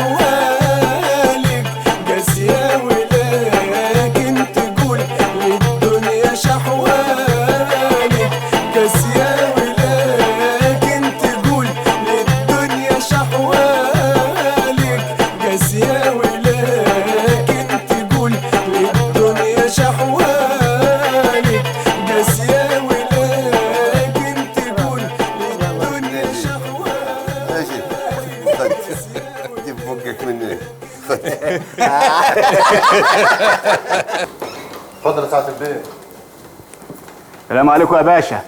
شحوالك قاسية، ولكن تقول للدنيا شحوالك قاسية، ولكن تقول للدنيا شحوالك قاسية، ولكن تقول للدنيا شحوالك قاسية، ولكن تقول للدنيا شحوالك. ماشي جيب فكك مني. اتفضل يا سعاده البيت. السلام عليكم يا باشا.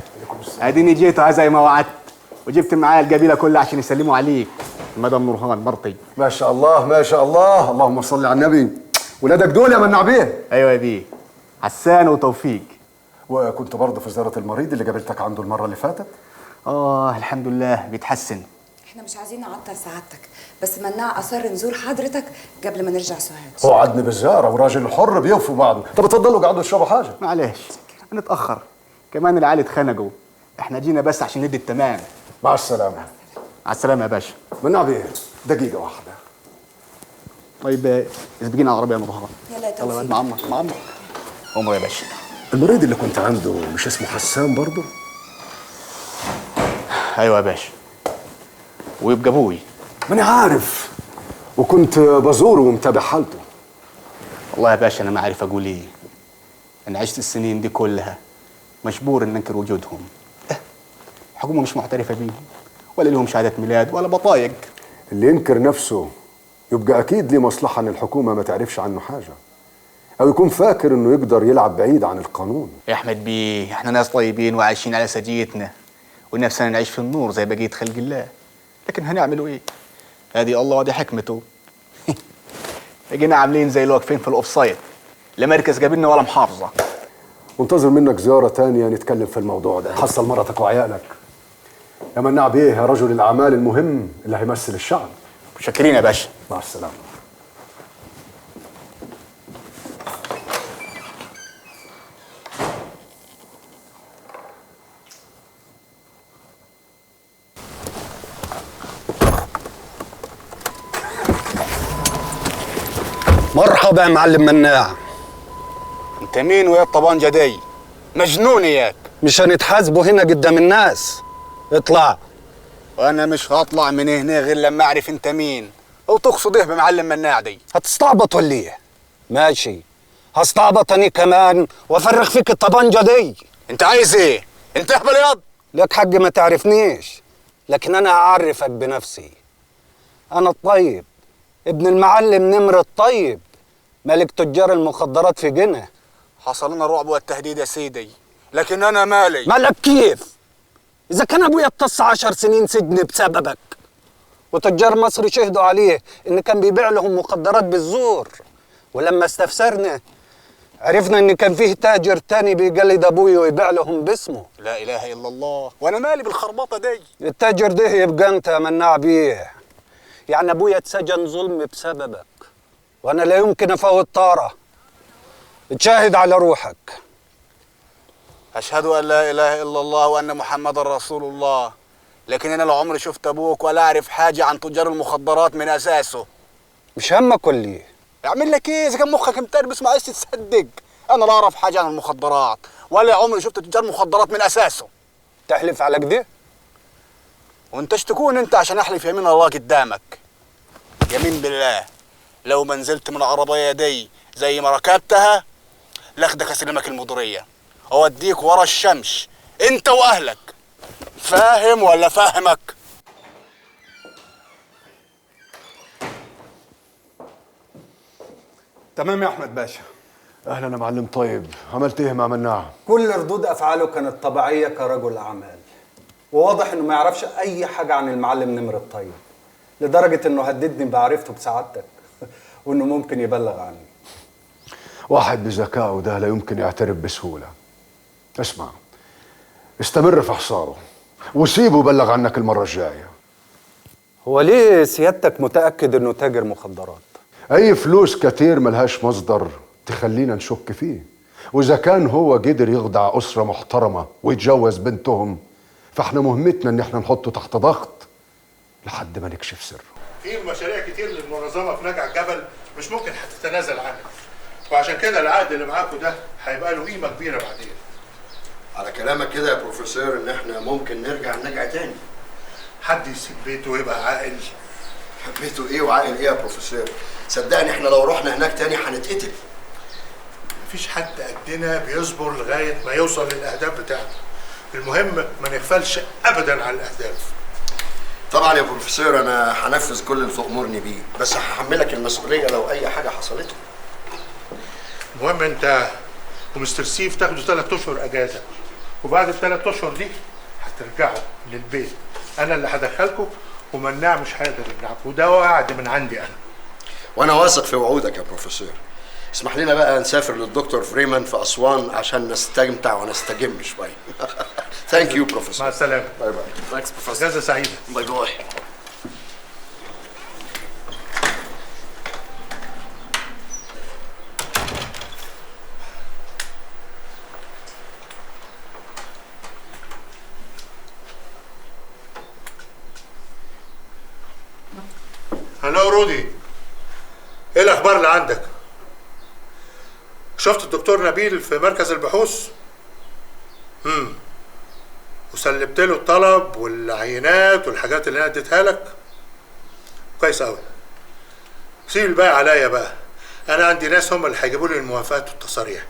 اديني جيت زي ما وعدت، وجبت معايا القبيله كلها عشان يسلموا عليك. مدام نورهان مرتي. ما شاء الله ما شاء الله، اللهم صل على النبي. ولادك دول يا منع بيه؟ ايوه يا بيه، حسان وتوفيق. وكنت برضه في زياره المريض اللي قابلتك عنده المره اللي فاتت؟ الحمد لله بيتحسن. احنا مش عايزين نعطل سعادتك، بس مناع اصر نزور حضرتك قبل ما نرجع سوهاج. هو عدني بالزياره وراجل الحر بيوفوا بعضه. طب اتفضلوا قعدوا اشربوا حاجه. معلش نتاخر، كمان العيال اتخنقوا، احنا جينا بس عشان ندي التمام. مع السلامه. على السلامه يا باشا. منع بيه دقيقه واحده. طيب اسبقينا على العربيه يا نورهان. يلا يا توفيق. يلا معمر معمر. عمر يا باشا. المريض اللي كنت عنده مش اسمه حسان برضه؟ ايوه يا باشا، ويبقى ابوي. ماني عارف، وكنت بزوره ومتابع حالته. والله يا باشا انا ما عارف اقول ايه. انا عشت السنين دي كلها مجبور ان انكر وجودهم. الحكومه مش معترفه بيهم، ولا لهم شهاده ميلاد ولا بطايق. اللي ينكر نفسه يبقى اكيد ليه مصلحه ان الحكومه ما تعرفش عنه حاجه، او يكون فاكر انه يقدر يلعب بعيد عن القانون. يا احمد بيه، احنا ناس طيبين وعايشين على سجيتنا، ونفسنا نعيش في النور زي بقيه خلق الله، لكن هنعملوا ايه؟ هذه الله ودي حكمته. بقينا عاملين زي اللي واقفين في الاوفسايد، لا مركز جابلنا ولا محافظه. وانتظر منك زياره تانية نتكلم في الموضوع ده. حصل مرتك وعيالك يا مناع بيه، يا رجل الاعمال المهم اللي هيمثل الشعب. متشكرين يا باشا. مع السلامه. مرحبا يا معلم مناع. انت مين ويا الطبانجه دي؟ مجنون اياك. مش هنتحاسبوا هنا قدام الناس. اطلع. وانا مش هطلع من هنا غير لما اعرف انت مين، او تقصد ايه بمعلم مناع دي؟ هتستعبط ولا ايه؟ ماشي، هستعبط انا كمان وافرغ فيك الطبنجه دي. انت عايز ايه؟ انت اهبل ياض. لك حق ما تعرفنيش، لكن انا هعرفك بنفسي. انا الطيب، ابن المعلم نمر الطيب، ملك تجار المخدرات في جنة. حصل لنا رعب والتهديد يا سيدي، لكن انا مالي. مالك كيف؟ اذا كان ابويا اتص 10 سنين سجن بسببك، وتجار مصر شهدوا عليه ان كان بيبيع لهم مخدرات بالزور، ولما استفسرنا عرفنا ان كان فيه تاجر تاني بيقلد ابويا ويبيع لهم باسمه. لا اله الا الله، وانا مالي بالخربطه دي؟ التاجر ده يبقى انت يا مناع بيه. يعني ابويا اتسجن ظلم بسببك، وانا لا يمكن افوت طاره. تشاهد على روحك. اشهد ان لا اله الا الله وان محمد رسول الله، لكن انا لا عمري شفت ابوك ولا اعرف حاجه عن تجار المخدرات من اساسه. مش همك ولا ايه؟ اعمل لك ايه اذا كان مخك متربس ما عايز تصدق؟ انا لا اعرف حاجه عن المخدرات ولا عمري شفت تجار مخدرات من اساسه. تحلف على كده؟ وانتش تكون انت عشان احلف يمين الله قدامك. يمين بالله لو ما نزلت من العربيه دي زي ما ركبتها لاخدك اسلمك المديريه اوديك ورا الشمس انت واهلك. فاهم ولا فاهمك؟ تمام يا احمد باشا. اهلا يا معلم طيب، عملت ايه مع مناع؟ كل ردود افعاله كانت طبيعيه كرجل اعمال، وواضح انه ما يعرفش اي حاجه عن المعلم نمر الطيب، لدرجه انه هددني بعرفته بسعادتك وانه ممكن يبلغ عني. واحد بذكائه ده لا يمكن يعترف بسهوله. اسمع، استمر في حصاره وسيبه يبلغ عنك المره الجايه. هو ليه سيادتك متاكد انه تاجر مخدرات؟ اي فلوس كتير ملهاش مصدر تخلينا نشك فيه، واذا كان هو قدر يخدع اسره محترمه ويتجوز بنتهم، فاحنا مهمتنا ان احنا نحطه تحت ضغط لحد ما نكشف سره. في مشاريع كتير للمنظمه في نجع الجبل مش ممكن هتتنازل عنها، وعشان كده العقد اللي معاكم ده هيبقى له قيمه كبيره بعدين. على كلامك كده يا بروفيسور ان احنا ممكن نرجع نجع تاني. حد يسيب بيته ويبقى عاقل؟ بيته ايه وعاقل ايه يا بروفيسور؟ صدقني احنا لو رحنا هناك تاني هنتقتل. مفيش حد قدنا بيصبر لغايه ما يوصل للاهداف بتاعته. المهم ما نغفلش ابدا عن الاهداف. طبعا يا بروفيسور انا هنفذ كل اللي تأمرني بيه، بس هحملك المسؤوليه لو اي حاجه حصلت. المهم انت ومستر سيف تاخدوا 3 اشهر اجازه، وبعد ال3 اشهر دي هترجعوا للبيت. انا اللي هدخلكم ومناع مش هيقدر يمنعكم، وده وعد من عندي انا. وانا واثق في وعودك يا بروفيسور. اسمح لنا بقى نسافر للدكتور فريمان في اسوان عشان نستمتع ونستجم شويه. ثانك يو بروفيسور. مع السلامه. باي باي. ثانكس بروفيسور. اجازه سعيده. باي باي. هلو رودي، ايه الاخبار اللي عندك؟ شفت الدكتور نبيل في مركز البحوث؟ وسلمت له الطلب والعينات والحاجات اللي انا اديتها لك؟ كويس قوي. سيب الباقي عليا بقى، انا عندي ناس هم اللي هيجيبوا لي الموافقات والتصاريح.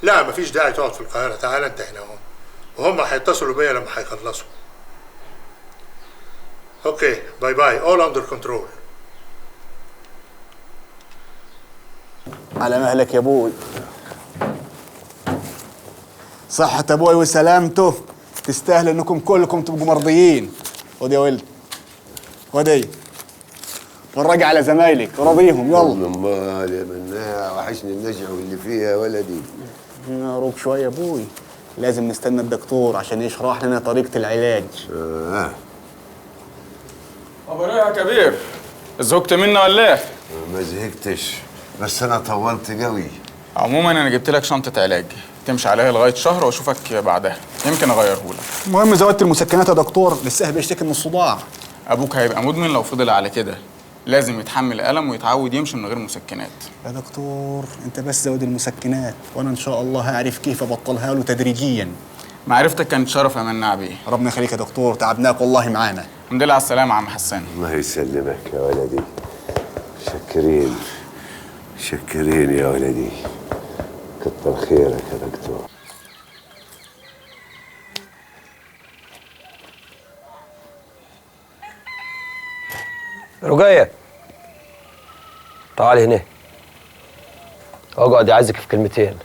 لا مفيش داعي تقعد في القاهره، تعال انت هنا اهو، وهم هيتصلوا بيا لما هيخلصوا. اوكي باي باي، all under control. على مهلك يا ابوي. صحة ابوي وسلامته تستاهل انكم كلكم تبقوا مرضيين. خد يا ولد، خد فرج على زمايلك وراضيهم. يلا امال يا مناع، وحشني النجع واللي فيها ولدي. روق شوية يا ابوي، لازم نستنى الدكتور عشان يشرح لنا طريقة العلاج. ابو يا كبير، زهقت منا ولا ايه؟ ما زهقتش، بس انا طولت قوي. عموما انا جبت لك شنطه علاج تمشي عليها لغايه شهر واشوفك بعدها، يمكن اغيره لك. المهم زودت المسكنات يا دكتور، لسه بيشتكي من الصداع. ابوك هيبقى مدمن لو فضل على كده، لازم يتحمل الم ويتعود يمشي من غير مسكنات. يا دكتور انت بس زود المسكنات وانا ان شاء الله هعرف كيف ابطلها له تدريجيا. معرفتك كانت شرف يا مناع بيه. ربنا يخليك يا دكتور، تعبناك والله معانا. الحمد لله على السلامه يا عم حسان. الله يسلمك يا ولدي. شكرين شكرين يا ولدي، كتر خيرك يا دكتور. رقية، تعالي هنا اقعد، عايزك في كلمتين.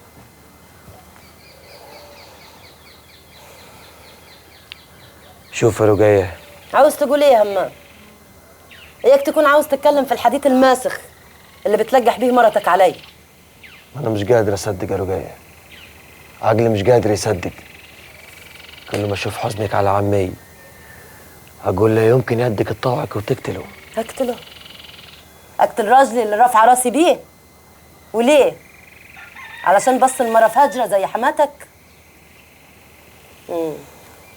شوف يا رقية، عاوز تقول ايه يا همام؟ اياك تكون عاوز تتكلم في الحديث الماسخ اللي بتلقح بيه مرتك علي. انا مش قادر اصدق يا رقية، عقلي مش قادر يصدق. كل ما اشوف حزنك على عمي اقول له يمكن يدك الطاعك وتقتله. اقتله؟ اقتل راجلي اللي رافعه راسي بيه؟ وليه؟ علشان بس المره فاجره زي حماتك؟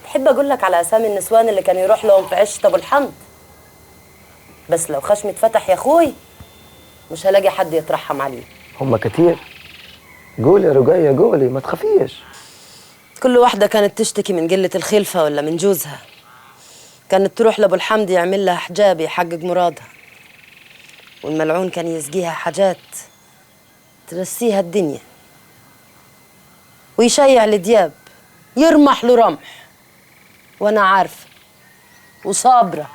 بحب اقول لك على اسامي النسوان اللي كان يروح لهم في عشه ابو الحمد، بس لو خشمي اتفتح يا اخوي مش هلاقي حد يترحم عليه. هم كتير، قولي يا رقية قولي، ما تخافيش. كل واحده كانت تشتكي من قله الخلفه ولا من جوزها، كانت تروح لابو الحمد يعمل لها حجاب يحقق مرادها، والملعون كان يسقيها حاجات تنسيها الدنيا، ويشيع لدياب يرمح له رمح. وانا عارفه وصابره،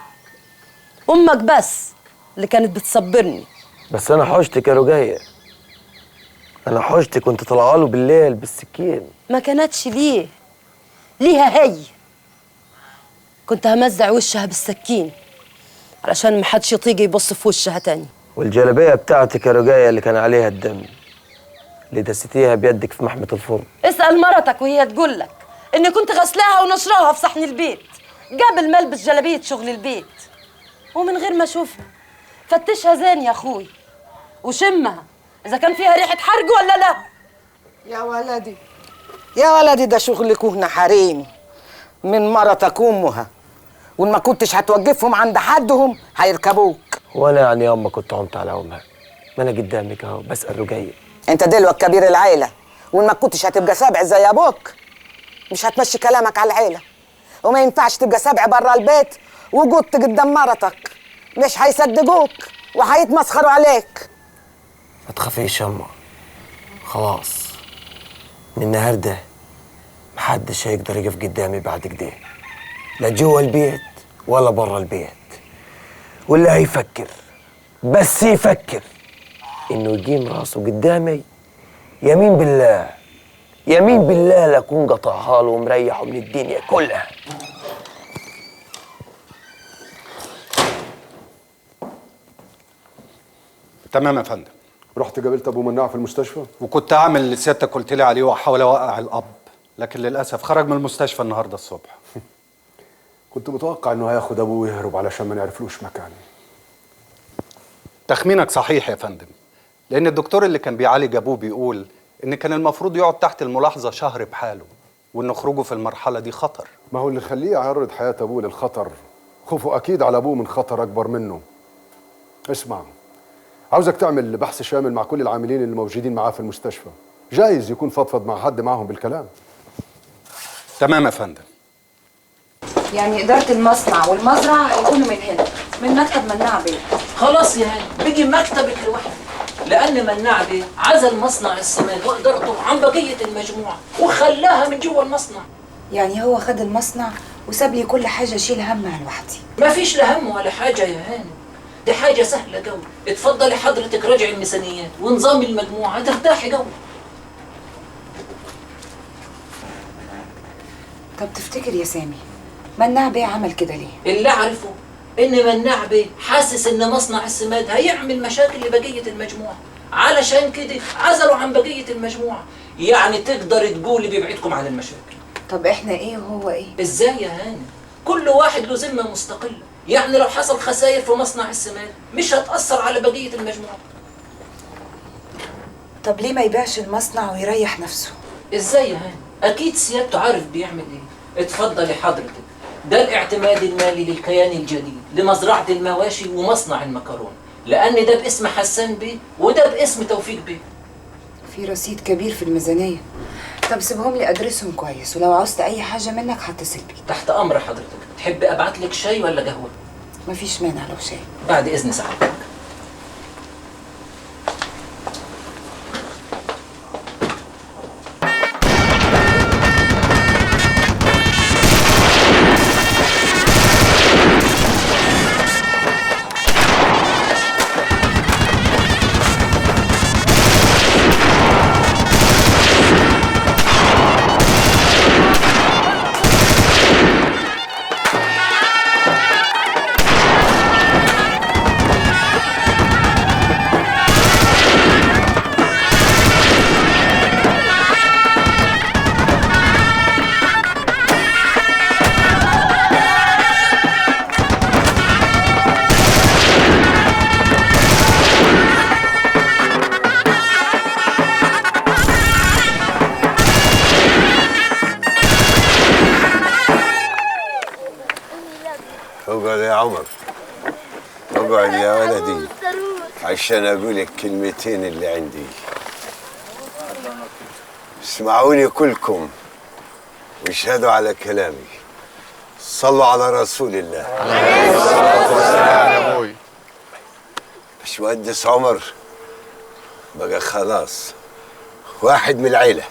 امك بس اللي كانت بتصبرني. بس انا حوشتك يا رقية، انا حوشتك كنت طالعه له بالليل بالسكين. ما كانتش ليها هي، كنت همزع وشها بالسكين علشان ما حدش يطيق يبص في وشها تاني. والجلابيه بتاعتك يا رقية اللي كان عليها الدم اللي دستيها بيدك في محمة الفرن. اسأل مرتك وهي تقول لك اني كنت غسلاها ونشراها في صحن البيت قبل ما البس جلابيه شغل البيت، ومن غير ما اشوفها. فتشها زين يا اخوي وشمها اذا كان فيها ريحه حرق ولا لا. يا ولدي يا ولدي، ده شغلك هنا حريم من مرتك امها، وإن ما كنتش هتوقفهم عند حدهم هيركبوك. وانا يعني ياما كنت عمت على امها، ما انا قدامك اهو بسال رجية. أنت دلوقتي كبير العيلة، وإن ما كنتش هتبقى سابع زي أبوك مش هتمشي كلامك على العيلة، وما ينفعش تبقى سابع برا البيت وقلت قدام مرتك، مش هيصدقوك وهيتمسخروا عليك. ما تخافيش ياما، خلاص من النهارده محدش هيقدر يقف قدامي بعد كده، لا جوه البيت ولا برا البيت. واللي هيفكر بس يفكر انه يقيم راسه قدامي، يمين بالله يمين بالله لاكون قطعها له ومريحه من الدنيا كلها. تمام يا فندم. رحت قابلت ابو مناع في المستشفى؟ وكنت عامل اللي سيادتك قلت لي عليه واحاول اوقع الاب، لكن للاسف خرج من المستشفى النهارده الصبح. كنت متوقع انه هياخد ابوه ويهرب علشان ما نعرفلوش مكان. تخمينك صحيح يا فندم، لان الدكتور اللي كان بيعالج ابوه بيقول ان كان المفروض يقعد تحت الملاحظه شهر بحاله، وان خروجه في المرحله دي خطر. ما هو اللي خليه يعرض حياه ابوه للخطر خوفه اكيد على ابوه من خطر اكبر منه. اسمع، عاوزك تعمل بحث شامل مع كل العاملين اللي موجودين معاه في المستشفى، جايز يكون فضفض مع حد معهم بالكلام. تمام يا فندم. يعني إدارة المصنع والمزرعة يكونوا من هنا، من مكتب مناع بيه. خلاص يا هاني بيجي مكتبك لوحدك، لأن مناع بيه عزل مصنع السماد وإدارته عن بقية المجموعة وخلاها من جوه المصنع. يعني هو خد المصنع وساب لي كل حاجة أشيل همها لوحدي. ما فيش لا هم ولا حاجة يا هاني، دي حاجة سهلة قوي. اتفضلي حضرتك راجعي الميزانيات ونظام المجموعة ترتاحي قوي. طب تفتكر يا سامي مناع بيه عمل كده ليه؟ اللي أعرفه إن مناع بيه حاسس إن مصنع السماد هيعمل مشاكل لبقية المجموعة، علشان كده عزلوا عن بقية المجموعة. يعني تقدر تقولي بيبعدكم عن المشاكل. طب إحنا إيه وهو إيه؟ إزاي يا هاني؟ كل واحد له ذمة مستقلة، يعني لو حصل خسائر في مصنع السماد مش هتأثر على بقية المجموعة. طب ليه ما يبيعش المصنع ويريح نفسه؟ إزاي يا هاني؟ أكيد سيادته عارف بيعمل إيه. اتفضلي حضرتك، ده الاعتماد المالي للكيان الجديد لمزرعة المواشي ومصنع المكرونة، لأن ده باسم حسان بيه وده باسم توفيق بيه. في رصيد كبير في الميزانية. طب سيبهم لي أدرسهم كويس، ولو عوزت أي حاجة منك هتصل بيك. تحت أمر حضرتك. تحبي أبعت لك شاي ولا قهوة؟ مفيش مانع لو شاي. بعد إذن سعادتك. اقعد يا عمر، اقعد يا ولدي عشان اقول لك كلمتين اللي عندي. اسمعوني كلكم واشهدوا على كلامي. صلوا على رسول الله عليه الصلاة والسلام. يا ابوي باشمهندس عمر بقى خلاص واحد من العيلة،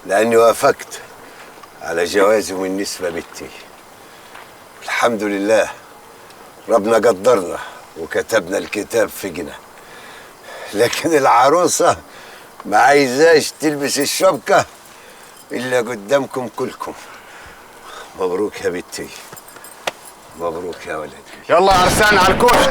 لأني وافقت على جوازه من نسبة بنتي. الحمد لله ربنا قدرنا وكتبنا الكتاب فينا، لكن العروسة ما عايزاش تلبس الشبكة إلا قدامكم كلكم. مبروك يا بنتي، مبروك يا ولدي. يلا يا عرسان على الكوش.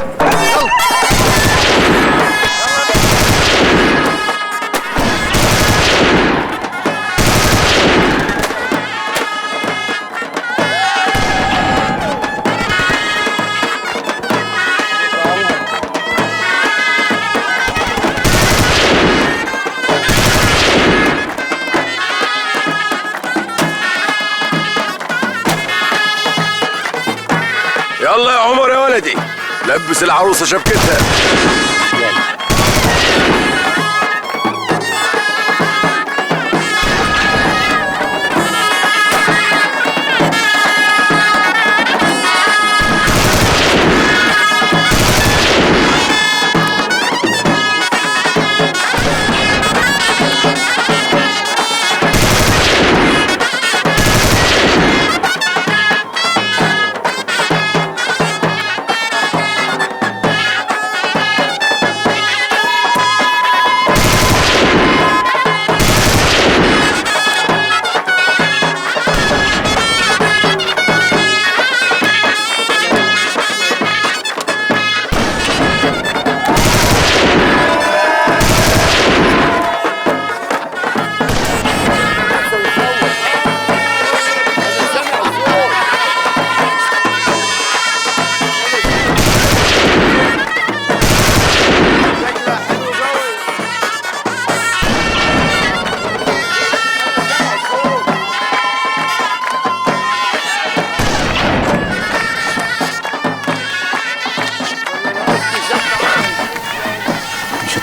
لبس العروسه شبكتها.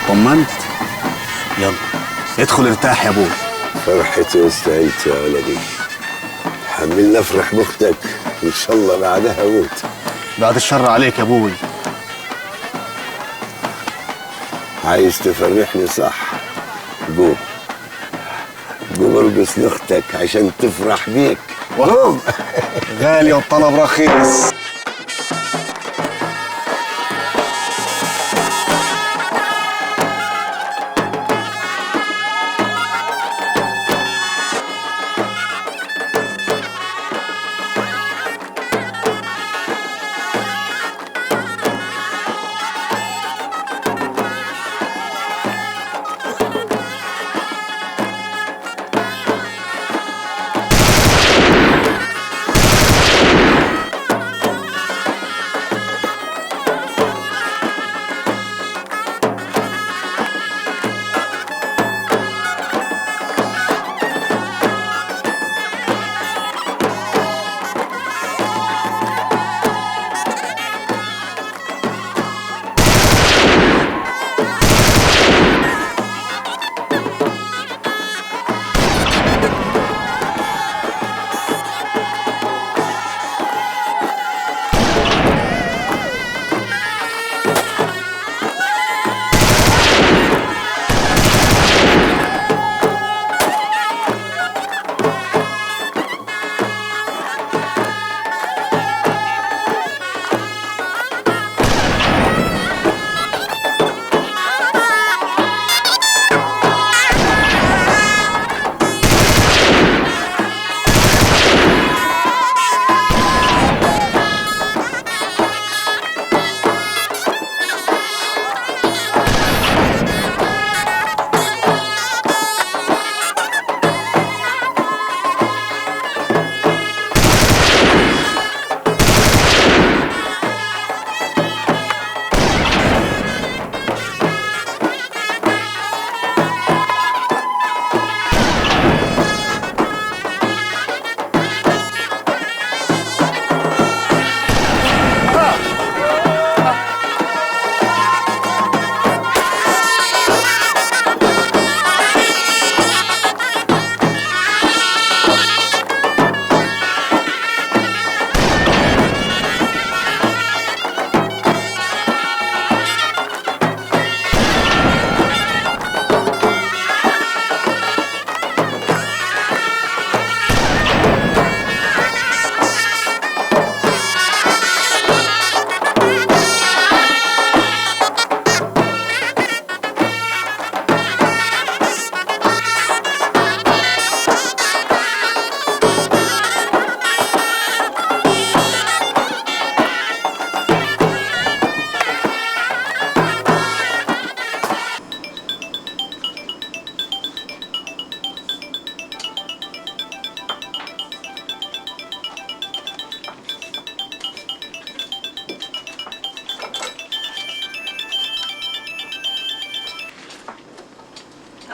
طمنت؟ يلا ادخل ارتاح يا ابوي. فرحتي واستعيت يا ولدي. حملنا افرح باختك ان شاء الله بعدها اموت. بعد الشر عليك يا ابوي. عايز تفرحني صح؟ قوم قوم ارقص لاختك عشان تفرح بيك. قوم. غالي والطلب رخيص.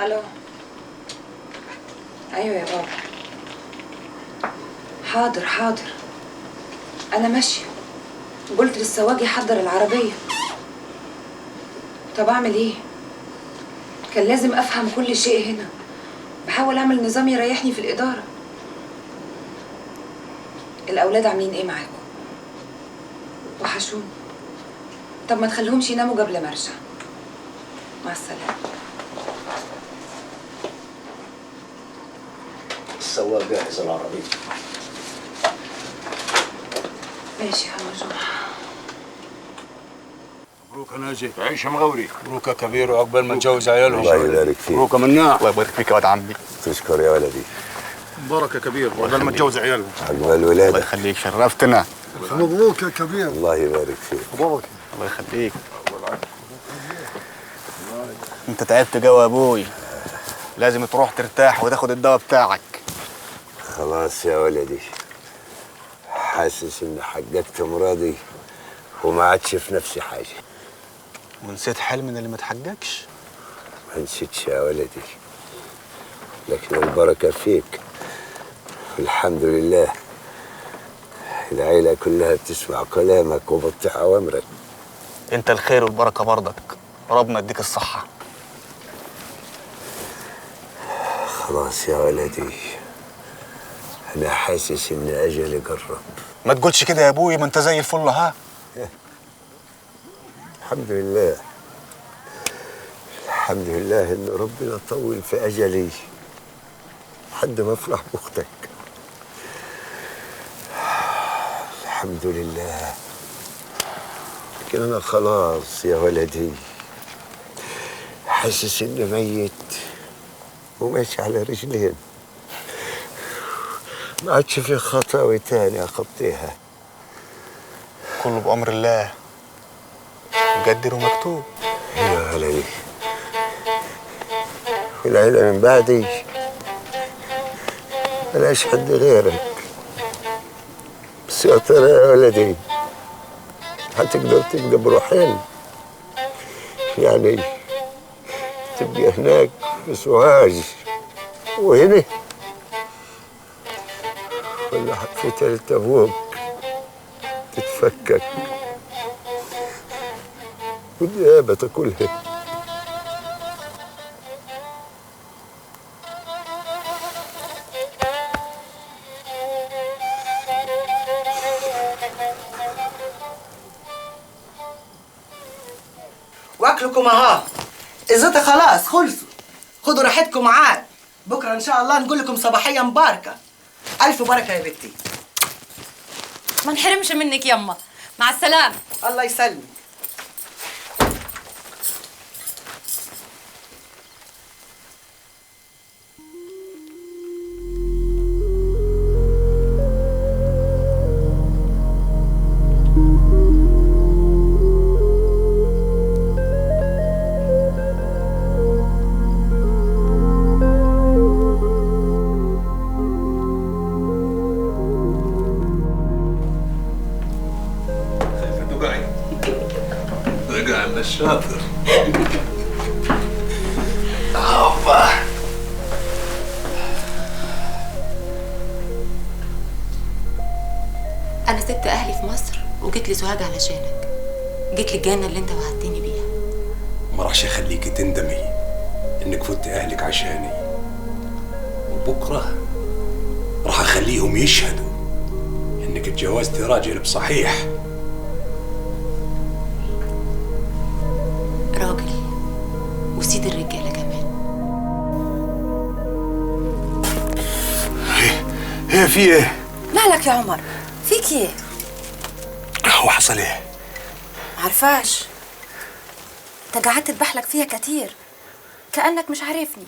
الو. ايوه يا بابا. حاضر حاضر، انا ماشيه قلت للسواق يحضر العربية. طب أعمل إيه؟ كان لازم أفهم كل شيء هنا. بحاول أعمل نظام يريحني في الإدارة. الأولاد عاملين إيه معاكم؟ وحشوني. طب ما تخليهمش يناموا قبل ما أرجع. مع السلامة. السواق جاهز العربية. ماشي يا مرجوح. مبروك يا ناجي. عيش يا مغوري. مبروك يا كبير وعقبال ما نتجوز عيالهم. الله يبارك فيك. مبروك يا مناع. الله يبارك فيك يا واد عمي. تشكر يا ولدي. مبارك يا كبير وعقبال ما نتجوز عيالهم. عقبال ولادك. الله يخليك شرفتنا. مبروك يا كبير. الله يبارك فيك. مبروك. الله يخليك. انت تعبت جوا يا ابوي. لازم تروح ترتاح وتاخد الدواء بتاعك. خلاص يا ولدي، حاسس اني حققت مرادي وما عادش في نفسي حاجه. ونسيت حلم من اللي ما تحققش؟ ما نسيتش يا ولدي، لكن البركه فيك. الحمد لله العيله كلها بتسمع كلامك وبتطيع اوامرك. انت الخير والبركه برضك، ربنا يديك الصحه. خلاص يا ولدي، انا حاسس ان اجلي قرب. ما تقولش كده يا ابوي، ما انت زي الفل ها. الحمد لله، الحمد لله ان ربنا طول في اجلي لحد ما افرح باختك. الحمد لله. لكن انا خلاص يا ولدي حاسس اني ميت وماشي على رجلين، ما عادش في خطوة تانية أخطيها. كله بأمر الله، مقدر ومكتوب. يا ولدي، العيلة من بعدي ملاش حد غيرك. بس يا ترى يا ولدي هتقدر تقدم روحين؟ يعني تبقى هناك في سوهاج وهنا، ولا في تلت ابوك تتفكك والديابة تاكلها؟ واكلكم اهو. اذا خلاص خلصوا، خدوا راحتكم عاد. بكره ان شاء الله نقول لكم صباحيه مباركه. الف بركه يا بنتي. ما نحرمش منك يما. مع السلامه. الله يسلمك. الشاطر. أنا سبت أهلي في مصر وجيت لسوهاج علشانك. جيت للجنة اللي أنت وعدتني بيها. ما راحش أخليكي تندمي إنك فوت أهلك عشاني، وبكرة راح أخليهم يشهدوا إنك اتجوزتي راجل بصحيح. راجل وسيد الرجالة كمان. هي في إيه؟ مالك يا عمر؟ فيك ايه؟ هو حصل إيه؟ عارفاش. انت قعدت تبحلك فيها كتير كأنك مش عارفني.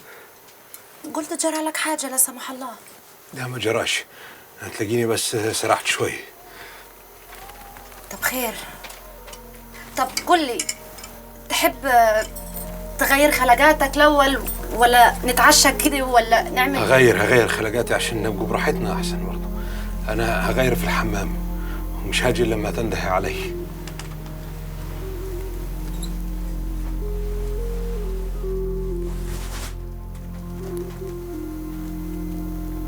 قلت جرى لك حاجة لا سمح الله. لا ما جراش، هتلاقيني بس سرحت شوي. طب خير. طب قول لي، تحب تغير خلقاتك الأول ولا نتعشى كده ولا نعمل؟ هغير خلقاتي عشان نبقوا براحتنا أحسن برضه. أنا هغير في الحمام ومش هاجي لما تندهي علي.